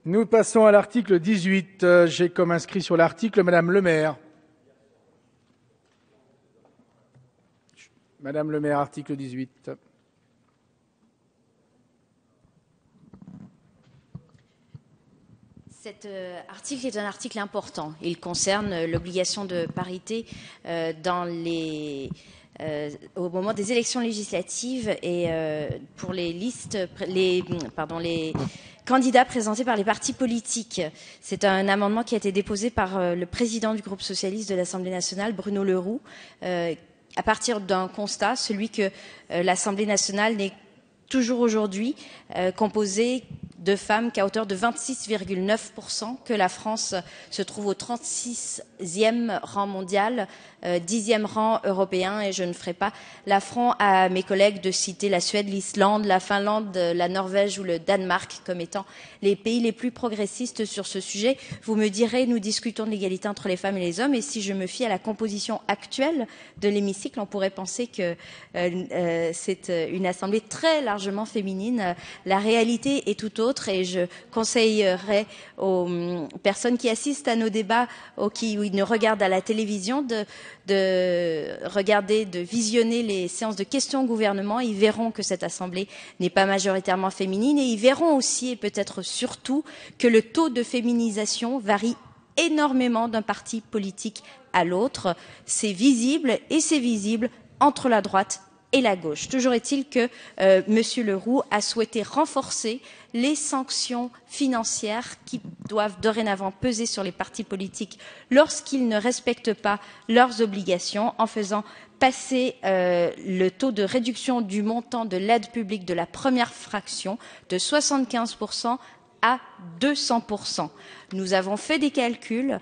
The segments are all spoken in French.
Nous passons à l'article 18. J'ai comme inscrit sur l'article Madame Le Maire. Madame Le Maire, article 18. Cet article est un article important. Il concerne l'obligation de parité au moment des élections législatives et pour les candidats présentés par les partis politiques. C'est un amendement qui a été déposé par le président du groupe socialiste de l'Assemblée nationale, Bruno Le Roux, à partir d'un constat, celui que l'Assemblée nationale n'est toujours aujourd'hui composée de femmes qu'à hauteur de 26,9%, que la France se trouve au 36e rang mondial, 10e rang européen, et je ne ferai pas l'affront à mes collègues de citer la Suède, l'Islande, la Finlande, la Norvège ou le Danemark comme étant les pays les plus progressistes sur ce sujet. Vous me direz, nous discutons de l'égalité entre les femmes et les hommes, et si je me fie à la composition actuelle de l'hémicycle, on pourrait penser que c'est une assemblée très largement féminine. La réalité est tout autre, et je conseillerais aux personnes qui assistent à nos débats ou qui nous regardent à la télévision de visionner les séances de questions au gouvernement. Ils verront que cette assemblée n'est pas majoritairement féminine, et ils verront aussi, et peut-être surtout, que le taux de féminisation varie énormément d'un parti politique à l'autre. C'est visible, et c'est visible entre la droite et la gauche. Toujours est-il que M. Le Roux a souhaité renforcer les sanctions financières qui doivent dorénavant peser sur les partis politiques lorsqu'ils ne respectent pas leurs obligations, en faisant passer le taux de réduction du montant de l'aide publique de la première fraction de 75% à 200%. Nous avons fait des calculs.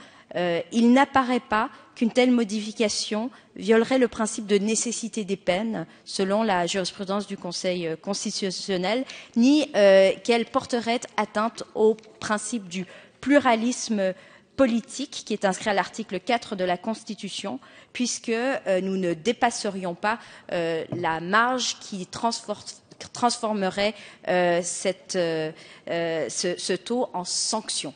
Il n'apparaît pas qu'une telle modification violerait le principe de nécessité des peines, selon la jurisprudence du Conseil constitutionnel, ni qu'elle porterait atteinte au principe du pluralisme politique qui est inscrit à l'article 4 de la Constitution, puisque nous ne dépasserions pas la marge qui transformerait ce taux en sanction.